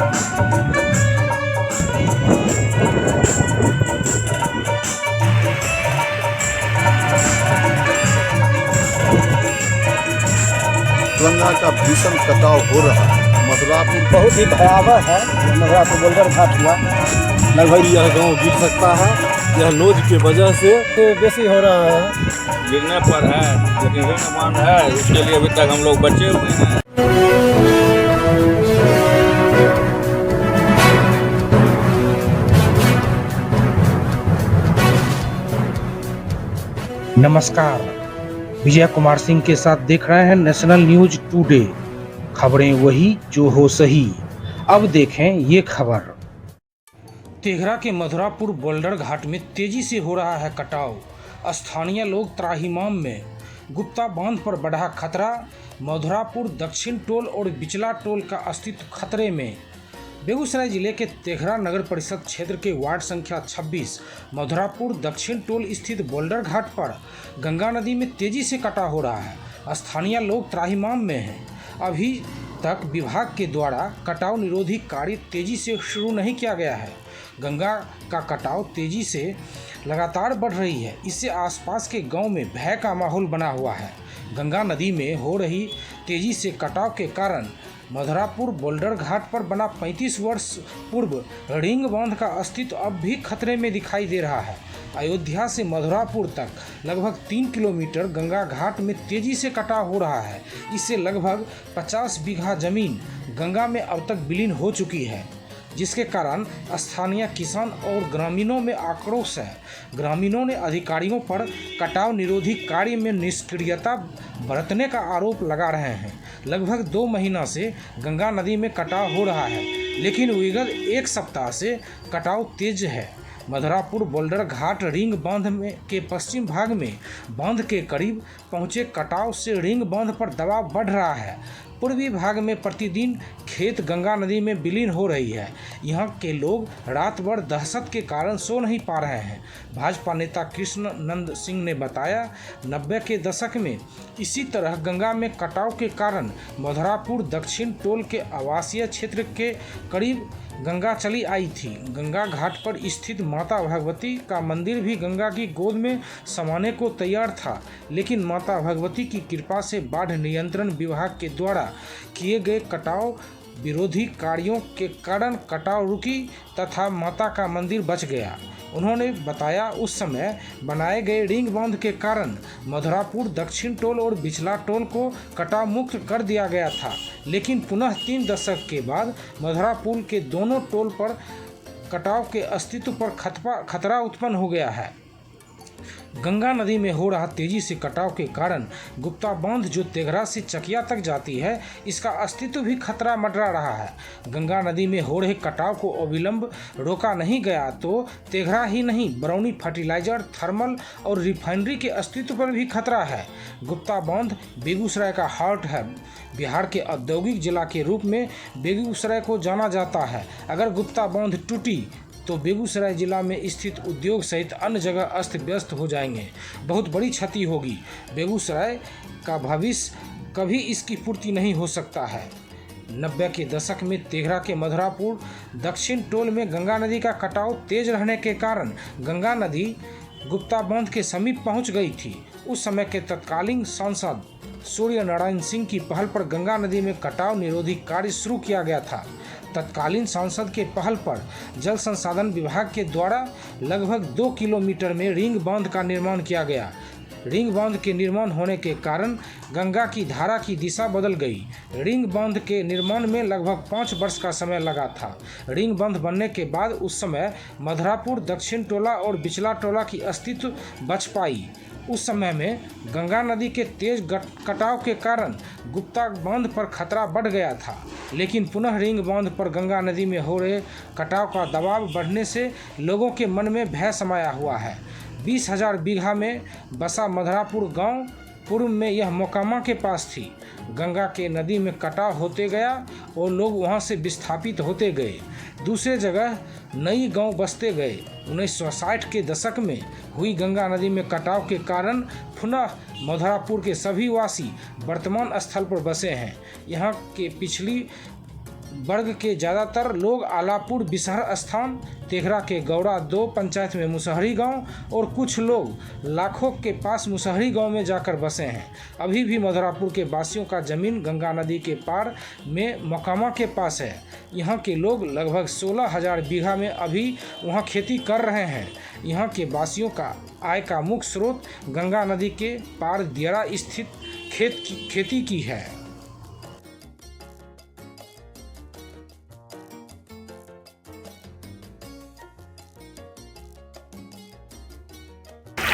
गंगा का भीषण कटाव हो रहा है। मधुरापुर बहुत ही भयावह है। मधुरापुर बोल्डर घाट हुआ, लगभग यह गांव गिर सकता है। यह नोज की वजह से बेसी हो रहा है। गिरने पर है, लेकिन ऋण बांध है, उसके लिए अभी तक हम लोग बचे हुए हैं। नमस्कार, विजय कुमार सिंह के साथ देख रहे हैं नेशनल न्यूज टुडे। खबरें वही जो हो सही। अब देखें ये खबर। तेघरा के मधुरापुर बोल्डर घाट में तेजी से हो रहा है कटाव। स्थानीय लोग त्राहिमाम में। गुप्ता बांध पर बढ़ा खतरा। मधुरापुर दक्षिण टोल और बिचला टोल का अस्तित्व खतरे में। बेगूसराय जिले के तेघरा नगर परिषद क्षेत्र के वार्ड संख्या 26 मधुरापुर दक्षिण टोल स्थित बोल्डर घाट पर गंगा नदी में तेजी से कटाव हो रहा है। स्थानीय लोग त्राहिमाम में हैं। अभी तक विभाग के द्वारा कटाव निरोधी कार्य तेजी से शुरू नहीं किया गया है। गंगा का कटाव तेजी से लगातार बढ़ रही है। इससे आसपास के गांव में भय का माहौल बना हुआ है। गंगा नदी में हो रही तेजी से कटाव के कारण मधुरापुर बोल्डर घाट पर बना 35 वर्ष पूर्व रिंग बांध का अस्तित्व अब भी खतरे में दिखाई दे रहा है। अयोध्या से मधुरापुर तक लगभग 3 किलोमीटर गंगा घाट में तेजी से कटाव हो रहा है। इससे लगभग 50 बीघा जमीन गंगा में अब तक विलीन हो चुकी है, जिसके कारण स्थानीय किसान और ग्रामीणों में आक्रोश है। ग्रामीणों ने अधिकारियों पर कटाव निरोधी कार्य में निष्क्रियता बरतने का आरोप लगा रहे हैं। लगभग 2 महीना से गंगा नदी में कटाव हो रहा है, लेकिन विगत 1 सप्ताह से कटाव तेज है। मधुरापुर बोल्डर घाट रिंग बांध में के पश्चिम भाग में बांध के करीब पहुंचे कटाव से रिंग बांध पर दबाव बढ़ रहा है। पूर्वी भाग में प्रतिदिन खेत गंगा नदी में विलीन हो रही है। यहाँ के लोग रात भर दहशत के कारण सो नहीं पा रहे हैं। भाजपा नेता कृष्ण नंद सिंह ने बताया, 90 के दशक में इसी तरह गंगा में कटाव के कारण मधुरापुर दक्षिण टोल के आवासीय क्षेत्र के करीब गंगा चली आई थी। गंगा घाट पर स्थित माता भगवती का मंदिर भी गंगा की गोद में समाने को तैयार था, लेकिन माता भगवती की कृपा से बाढ़ नियंत्रण विभाग के द्वारा किए गए कटाव विरोधी कार्यों के कारण कटाव रुकी तथा माता का मंदिर बच गया। उन्होंने बताया, उस समय बनाए गए रिंग बांध के कारण मधुरापुर दक्षिण टोल और बिचला टोल को कटाव मुक्त कर दिया गया था, लेकिन पुनः 3 दशक के बाद मधुरापुर के दोनों टोल पर कटाव के अस्तित्व पर खतरा उत्पन्न हो गया है। गंगा नदी में हो रहा तेजी से कटाव के कारण गुप्ता बांध जो तेघरा से चकिया तक जाती है, इसका अस्तित्व भी खतरा मंडरा रहा है। गंगा नदी में हो रहे कटाव को अविलंब रोका नहीं गया तो तेघरा ही नहीं, बरौनी फर्टिलाइजर, थर्मल और रिफाइनरी के अस्तित्व पर भी खतरा है। गुप्ता बांध बेगूसराय का हार्ट है। बिहार के औद्योगिक जिला के रूप में बेगूसराय को जाना जाता है। अगर गुप्ता बांध टूटी तो बेगूसराय जिला में स्थित उद्योग सहित अन्य जगह अस्त व्यस्त हो जाएंगे। बहुत बड़ी क्षति होगी। बेगूसराय का भविष्य कभी इसकी पूर्ति नहीं हो सकता है। 90 के दशक में तेघरा के मधुरापुर दक्षिण टोल में गंगा नदी का कटाव तेज रहने के कारण गंगा नदी गुप्ता बांध के समीप पहुंच गई थी। उस समय के तत्कालीन सांसद सूर्य नारायण सिंह की पहल पर गंगा नदी में कटाव निरोधी कार्य शुरू किया गया था। तत्कालीन सांसद के पहल पर जल संसाधन विभाग के द्वारा लगभग 2 किलोमीटर में रिंग बांध का निर्माण किया गया। रिंग बांध के निर्माण होने के कारण गंगा की धारा की दिशा बदल गई। रिंग बांध के निर्माण में लगभग 5 वर्ष का समय लगा था। रिंग बांध बनने के बाद उस समय मधुरापुर दक्षिण टोला और बिचला टोला की अस्तित्व बच पाई। उस समय में गंगा नदी के तेज कटाव के कारण गुप्ता बांध पर खतरा बढ़ गया था, लेकिन पुनः रिंग बांध पर गंगा नदी में हो रहे कटाव का दबाव बढ़ने से लोगों के मन में भय समाया हुआ है। 20,000 बीघा में बसा मधुरापुर गांव पूर्व में यह मोकामा के पास थी। गंगा के नदी में कटाव होते गया और लोग वहां से विस्थापित होते गए, दूसरे जगह नई गांव बसते गए। 1960 के दशक में हुई गंगा नदी में कटाव के कारण पुनः मधुरापुर के सभी वासी वर्तमान स्थल पर बसे हैं। यहाँ के पिछली वर्ग के ज़्यादातर लोग आलापुर बिसहर स्थान, तेघरा के गौड़ा 2 पंचायत में मुसहरी गांव और कुछ लोग लाखों के पास मुसहरी गांव में जाकर बसे हैं। अभी भी मधुरापुर के वासियों का जमीन गंगा नदी के पार में मकामा के पास है। यहाँ के लोग लगभग 16,000 बीघा में अभी वहाँ खेती कर रहे हैं। यहाँ के वासियों का आय का मुख्य स्रोत गंगा नदी के पार दियरा स्थित खेती की है।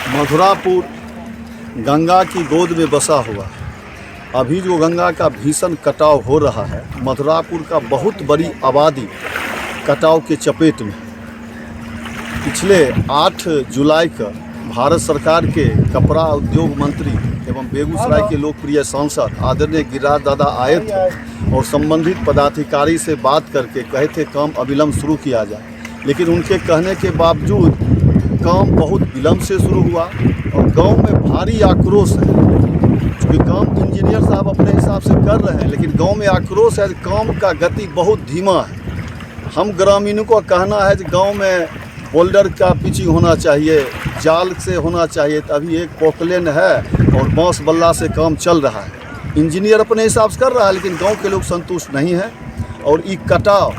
मधुरापुर गंगा की गोद में बसा हुआ है। अभी जो गंगा का भीषण कटाव हो रहा है, मधुरापुर का बहुत बड़ी आबादी कटाव के चपेट में। पिछले 8 जुलाई को भारत सरकार के कपड़ा उद्योग मंत्री एवं बेगूसराय के लोकप्रिय सांसद आदरणीय गिरिराज दादा आए थे और संबंधित पदाधिकारी से बात करके कहे थे काम अविलंब शुरू किया जाए, लेकिन उनके कहने के बावजूद काम बहुत विलम्ब से शुरू हुआ और गांव में भारी आक्रोश है। क्योंकि काम इंजीनियर साहब अपने हिसाब से कर रहे हैं, लेकिन गांव में आक्रोश है, काम का गति बहुत धीमा है। हम ग्रामीणों को कहना है कि गांव में बोल्डर का पिचिंग होना चाहिए, जाल से होना चाहिए। तो अभी एक पोकलेन है और बांस बल्ला से काम चल रहा है। इंजीनियर अपने हिसाब से कर रहा है, लेकिन गाँव के लोग संतुष्ट नहीं हैं। और ई कटाव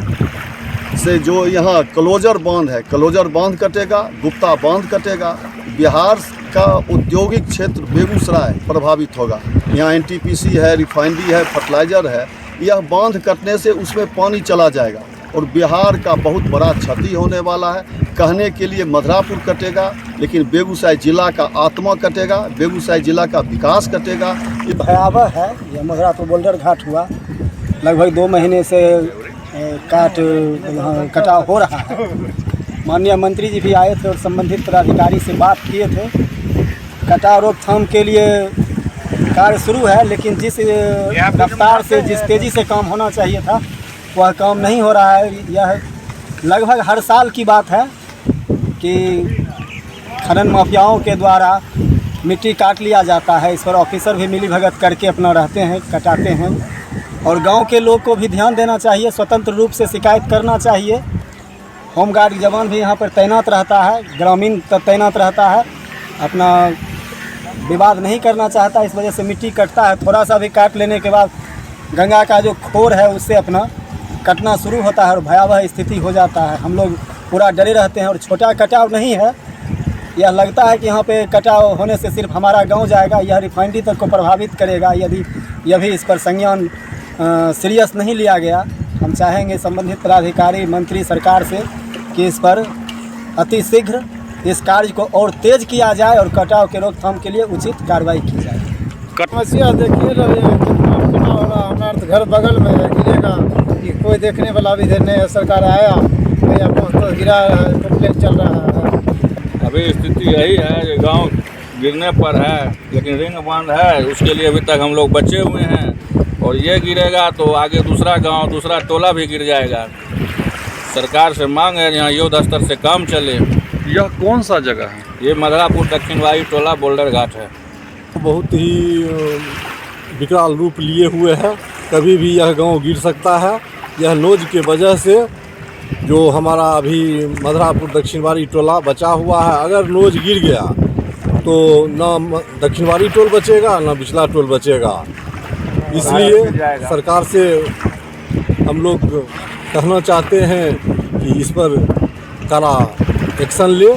से जो यहाँ क्लोजर बांध है, क्लोजर बांध कटेगा, गुप्ता बांध कटेगा, बिहार का औद्योगिक क्षेत्र बेगूसराय प्रभावित होगा। यहाँ एनटीपीसी है, रिफाइनरी है, फर्टिलाइजर है। यह बांध कटने से उसमें पानी चला जाएगा और बिहार का बहुत बड़ा क्षति होने वाला है। कहने के लिए मधुरापुर कटेगा, लेकिन बेगूसराय जिला का आत्मा कटेगा, बेगूसराय जिला का विकास कटेगा। ये भयावह है। यह मधुरापुर बोल्डर घाट हुआ, लगभग 2 महीने से कटाव हो रहा है। माननीय मंत्री जी भी आए थे और संबंधित पदाधिकारी से बात किए थे। कटाव रोकथाम के लिए कार्य शुरू है, लेकिन जिस रफ्तार से, जिस तेज़ी से काम होना चाहिए था वह काम नहीं हो रहा है। यह लगभग हर साल की बात है कि खनन माफियाओं के द्वारा मिट्टी काट लिया जाता है। इस पर ऑफिसर भी मिलीभगत करके अपना रहते हैं, कटाते हैं। और गांव के लोग को भी ध्यान देना चाहिए, स्वतंत्र रूप से शिकायत करना चाहिए। होमगार्ड जवान भी यहाँ पर तैनात रहता है, ग्रामीण तैनात रहता है, अपना विवाद नहीं करना चाहता, इस वजह से मिट्टी कटता है। थोड़ा सा भी काट लेने के बाद गंगा का जो खोर है उससे अपना कटना शुरू होता है और भयावह स्थिति हो जाता है। हम लोग पूरा डरे रहते हैं। और छोटा कटाव नहीं है, यह लगता है कि यहाँ पे कटाव होने से सिर्फ हमारा गांव जाएगा, यह रिफाइनरी तक को प्रभावित करेगा यदि यह भी इस पर संज्ञान सीरियस नहीं लिया गया। हम चाहेंगे संबंधित पदाधिकारी, मंत्री, सरकार से कि इस पर अति शीघ्र इस कार्य को और तेज किया जाए और कटाव के रोकथाम के लिए उचित कार्रवाई की जाए। समस्या देखिए कितना हो रहा, हमारा तो घर बगल में है, गिरेगा कि कोई देखने वाला भी नहीं है। सरकार आया तो गिरा, कंप्लेन चल रहा है। अभी स्थिति यही है कि गांव गिरने पर है, लेकिन रिंग बांध है, उसके लिए अभी तक हम लोग बचे हुए हैं। और ये गिरेगा तो आगे दूसरा गांव, दूसरा टोला भी गिर जाएगा। सरकार से मांग है यहाँ युद्ध स्तर से काम चले। यह कौन सा जगह है? ये मधुरापुर दक्षिणवाही टोला बोल्डर घाट है। बहुत ही विकराल रूप लिए हुए है। कभी भी यह गांव गिर सकता है। यह नोज के वजह से जो हमारा अभी मधुरापुर दक्षिणवारी टोला बचा हुआ है, अगर नोज गिर गया तो ना दक्षिणवारी टोल बचेगा ना बिचला टोल बचेगा। इसलिए सरकार से हम लोग कहना चाहते हैं कि इस पर कड़ा एक्शन ले।